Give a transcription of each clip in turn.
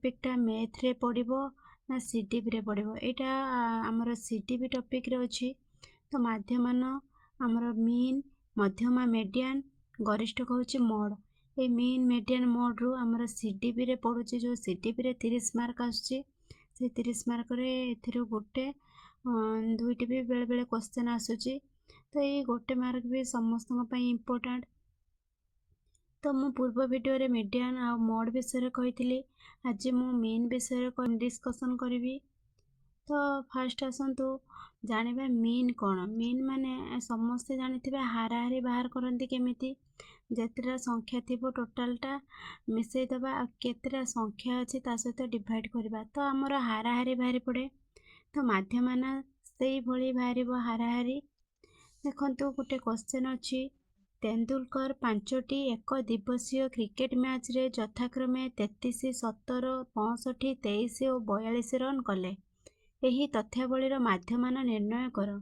टॉपिकटा math रे पड़िबो ना CDP रे पड़िबो एटा हमर सीडीपी टॉपिक रे अछि। तो माध्यमान हमर मीन मध्यमा मीडियन गरिष्ठ कहउछि मोड ए मीन मीडियन मोड रु हमर सीडीपी रे पड़ुछि जो सीडीपी रे 30 मार्क आछि से 30 मार्क रे एथिरो गोटे दुईटी भी बेले बेले क्वेश्चन आसुछि। तो ये गोटे मार्क भी समस्त इम्पोर्टेंट। तो मु पूर्व वीडियो रे मीडियन आ मोड विषय कही आज मु मीन विषय डिस्कसन करी। तो फास्ट आसतु जानिबा मीन कौन। मीन माने समस्ते जानिथिबे हाराहारी बाहर करंती केमिति जेतरा संख्या थिबो टोटालटा मिसई दबा आ केतरा संख्या अछि ता सहित डिवाइड करबा तो हमर हाराहारी बाहरी पड़े। तो माध्यमान सेई भली बाहरिबो हाराहारी। देखंतु गोटे क्वेश्चन अछि तेंदुलकर 5टी एक दिवसीय क्रिकेट मैच रे यथाक्रमे 33, 17, 65, 23 और 42 रन कले। यही तथ्यावलीर माध्यमान निर्णय कर।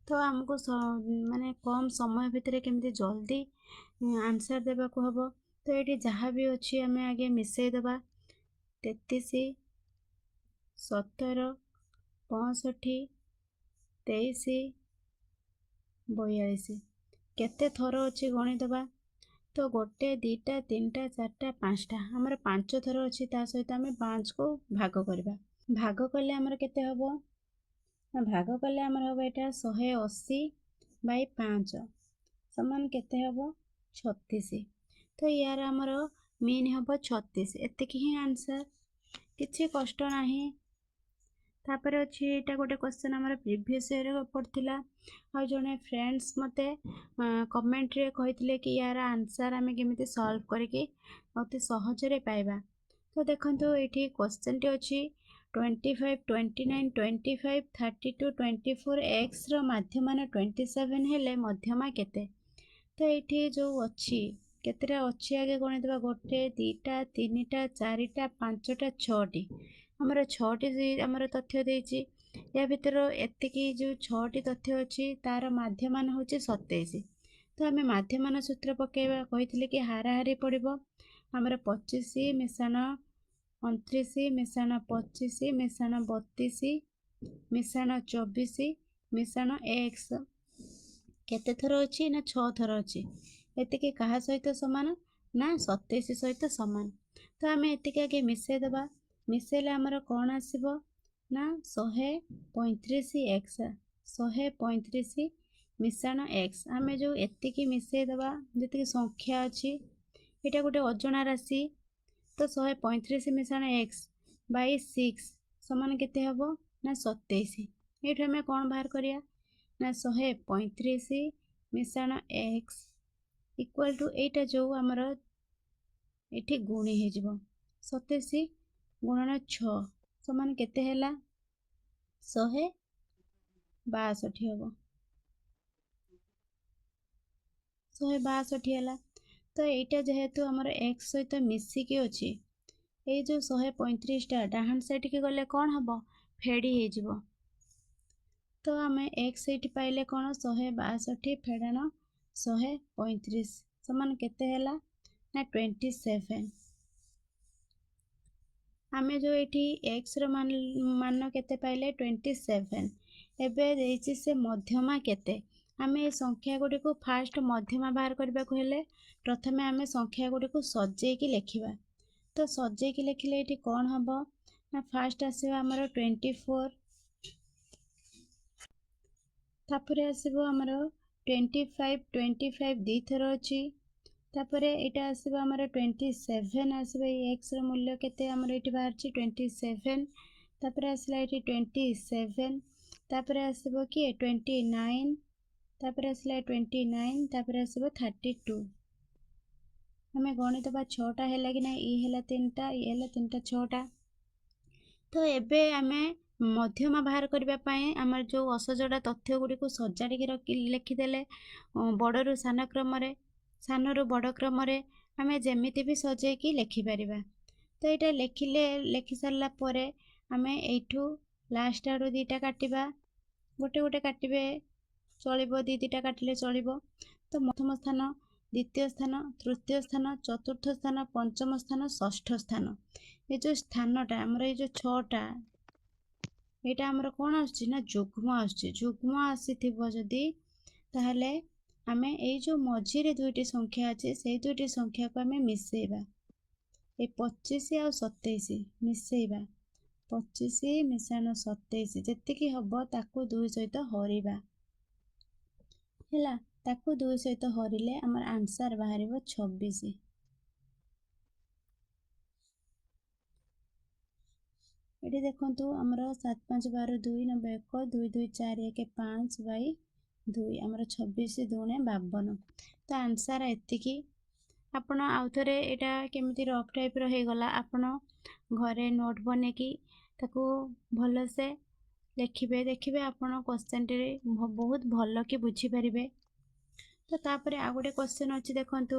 तो आमको माने कम समय भितर केमती जल्दी आंसर देबा को हबो। तो ये जहाँ भी अच्छी आम आगे मिसई दबा 33, 17, 65, 23, 42 केते थर अच्छी गणिदबा। तो गोटे दीटा तीनटा चारटा पाँचटा आमर 5 थर अच्छी ता सहित आम 5 को भाग करवा। भाग कले आमर केते हबो भाग कले आमर हबो एटा 180 बाई 5 समान केते हबो 36। तो यार आमर मीन हबो 36 एतिकी ही आंसर किछि कष्ट नाही। तापर अच्छी एटा गोटे क्वेश्चन आमर प्रीवियस ईयर पड़थिला आ जने फ्रेंड्स मते कमेंट रे कहिथिले कि यार आंसर आमे केमिति सॉल्व करके अति सहज रे पाइबा। तो देखंतु एठी क्वेश्चन टी अछि 25, 29, 25, 32, 24 x रो माध्यमान 27 हेले मध्यमा केते। तो एठी जो अछि केतेरा अछि आगे गणितबा गोटे दीटा तीनटा चारिटा पांचटा छटी हमर छटी हमर तथ्य देछि। या भितर एतिकी जो 6टी तथ्य अछि तार माध्यमान होछि 27। तो आमे माध्यमान सूत्र पकेबा कहिथिले कि हाराहारी पड़िबो हमर 25 मिशान 29 मिशान 25 मिशान 32 मिशान 24 मिशान x केते थर अछि ना 6 थर अछि एतिकी कहा सहित समान ना 27 सहित समान। तो आमे एतिकी आगे मिसई दबा मिसेले हमर कोन आसीबो ना 135 x 135 मिशान x आमे जो एतिकी मिसई दबा जतिकी संख्या अछि एटा गोटे अजणा राशि। तो 135 मिशान x बाई 6 समान केते हबो ना 27। एठो हमें कोन बाहर करिया ना 135 मिशान x इक्वल टू एटा जो हमर एठी गुणी हे जिवो 27 गुणन 6 समान केते हैला 162 हबो 162 हैला। तो एटा जेहेतु हमर x सहित मिसिकी अछि ए जो 135 टा डाहान साइड के गले कोन हबो फेडी हे जिवो। तो हमें x एठी पाइले कोन 162 फेडान 135 समान केते हैला ना 27। आमे जो एठी x रो मान केते पाइले 27 एबे देछि से मध्यमा केते। आमे ए संख्या गुडी को फास्ट मध्यमा बाहर करबा को हेले प्रथमे आमे संख्या गुडी को सजेई की लेखिबा। तो सजेई की लेखिले एठी कोन हबो ना फास्ट आसीबा हमर 24 तापरे आसीबो हमर 25 25 दी थर अछि तापरे एटा आसीबा हमर 27 आसीबा x रो मूल्य केते हमर एठी बाहर छी 27 तापरे आसीला एठी 27 तापरे आसीबो कि 29 तापरे आसीला 29 तापरे आसीबो 32। हमें गणित बा 6टा हैला कि ना ई हैला 3टा ई हैला 3टा 6टा। तो एबे हमें मध्यमा बाहर करबा पई हमर जो असजडा तथ्य गुडी को सजाडी के लिखि देले बडरू सान क्रम रे सानरू बड़ क्रम रे आमे जेमिति भी सजेई की लिखि परिबा। तो एटा लिखि सारला परे आमे एठू लास्ट आडू दीटा काटिबा गोटे गोटे काटिबे चलिबो दीटा काटिले चलिबो। तो प्रथम स्थान द्वितीय स्थान तृतीय स्थान चतुर्थ स्थान पंचम स्थान षष्ठ स्थान ये जो स्थानटा आमर ये जो 6टा एटा आमर कौन आसुची ना जुग्म आसुची। जुग्म आसीथिबो जदि ताहले आमे एई जो मझिरे दुईटी संख्या अछि सेई दुईटी संख्या को आमे मिसेइबा। ए 25 आ 27 मिसेइबा। 25 मिसाण 27 जेतिकी हबो ताकू 2 सहित हरिबा हैला। ताकू 2 सहित हरिले हमर आंसर बाहरिबो 26। एठी देखंतु हमर 7 5 12 2 9 1 2 2 4 1 5 बाई 2 हमर 26 2 52। तो आंसर एतिकी। आपण आउथरे एटा केमिति रफ टाइप रो हे गला आपण घरे नोट बने की ताकू भल से लिखिबे देखिबे आपण क्वेश्चन रे बहुत भल की बुझी परिबे। तो तापरे आ गोटे क्वेश्चन अछि देखंतु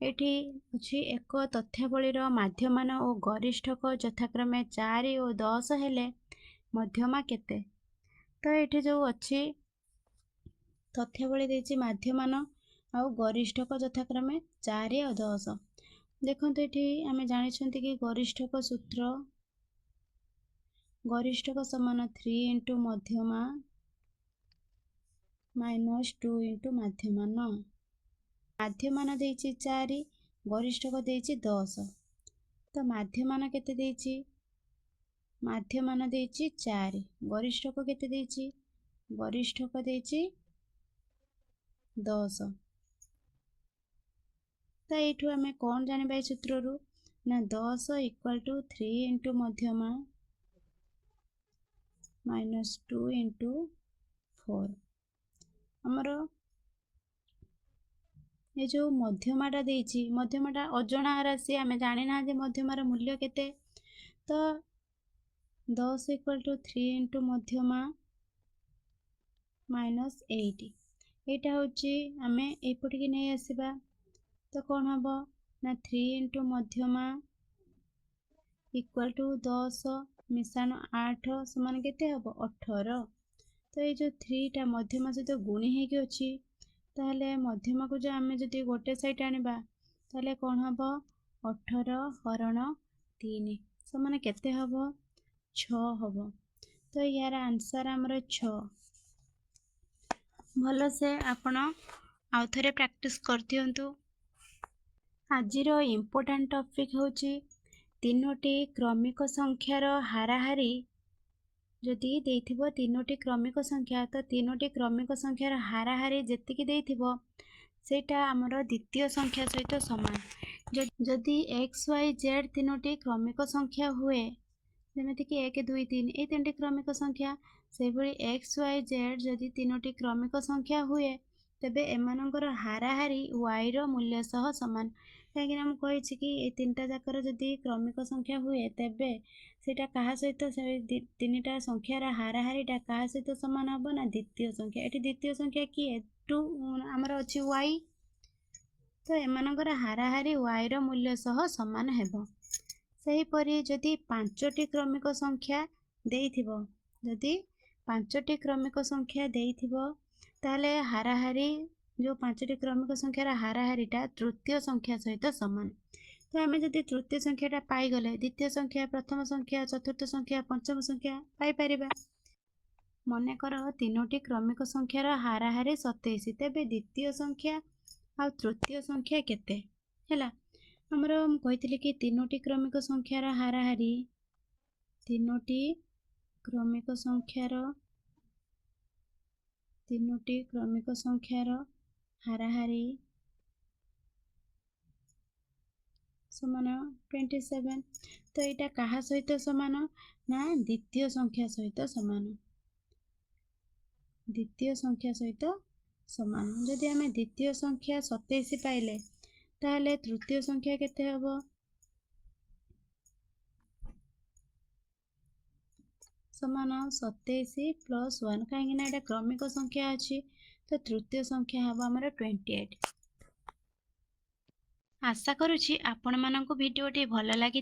एठी अछि एक तथ्यावली रो माध्यमान और गरिष्ठक यथाक्रमे 4 और 10 हेले मध्यमा केते। तो एठी जो अछि तथ्यावली देछि माध्यमान और गरिष्ठक यथाक्रमे 4 और 10। देखंतु एठी आमे जानि छंती कि गरिष्ठक सूत्र गरिष्ठक समान 3 इंटू मध्यमा माइनस 2 इंटू माध्यमान। माध्यमान देछि 4 गरिष्ठक देछि 10। तो माध्यमान केते देछि माध्यमान देछि 4 गरिष्ठक केते देछि गरिष्ठक देछि 10। तो एठू आमे कोन जानिबा सूत्र रु ना 10 इक्वल टू 3 इंटू मध्यमा माइनस 2 इंटू 4। हमरो ये जो मध्यमाटा देछि मध्यमाटा अजणा राशि आमे जानि ना जे मध्यमार मूल्य केते। तो 10 इक्वल टू 3 इंटू मध्यमा माइनस 8 एटा होछि आमे एपटी की नै आसीबा। तो कौन हम ना 3 इंटू मध्यमा इक्वल टू 10 मिशाण 8 समान केते हबो 18। तो ये जो 3 टा मध्यमा सहित गुणी हे कि अछि ताहले मध्यमा को जो आमे जदि गोटे साइड आनिबा ताहले कौन हबो 18 हरण 3 समान केते हबो 6 हबो। तो यार आंसर हमर 6। भलो से आपण आउथरे प्रैक्टिस करथियंतु। आजिर इम्पोर्टेंट टॉपिक होची तीनोटी क्रमिक संख्यार हाराहारी जदि देथिबो तीनोटी क्रमिक संख्या तो तीनोटी क्रमिक संख्यार हाराहारी जेतिकी देथिबो सेटा हमर द्वितीय संख्या सहित समान। जदि x y z तीनोटी क्रमिक संख्या हुए जेमिति कि 1 2 3 ए तीनोटी क्रमिक संख्या से भली x y z जदि तीनोटी क्रमिक संख्या हुए तेबे एमानंकर हाराहारी y रो मूल्य सह समान। कहीं हम कहि कि ए तीनटा जाकर जदि क्रमिक संख्या हुए तेबे सेटा कहा सहित से तीनटा संख्यार हाराहारीटा कहा सहित समान हबो ना द्वितीय संख्या। एठी द्वितीय संख्या कि 2 हमर अछि y। तो एमानंकर हाराहारी y रो मूल्य सह समान हेबो। सही परि जदि 5टी क्रमिक संख्या देइथिबो जदि 5टी क्रमिक संख्या देइथिबो ताले हाराहारी जो 5टी क्रमिक संख्यार हाराहारीटा तृतीय संख्या सहित समान। तो आमे जदि तृतीय संख्याटा पाई गले द्वितीय संख्या प्रथम संख्या चतुर्थ संख्या पंचम संख्या पाई परिबा। मने कर तीनोटी क्रमिक संख्यार हाराहारी 27 तेबे द्वितीय संख्या आ तृतीय संख्या केते हैला। हमरो हम कहितली कि तीनोटी क्रमिक संख्यार हाराहारी तीनोटी क्रमिक संख्यार हाराहारी समान 27। तो यहाँ कहा सहित समान ना द्वितीय संख्या सहित समान। द्वितीय संख्या सहित समान जदि आमे द्वितीय संख्या 27 पाइले ताहले तृतीय संख्या केते हबो समान 27 प्लस 1 कहीं ना एटा क्रमिक संख्या अछि तो तृतीय संख्या हबो हमर 28। आशा करूछि आपण मानक वीडियोटी भल लागि।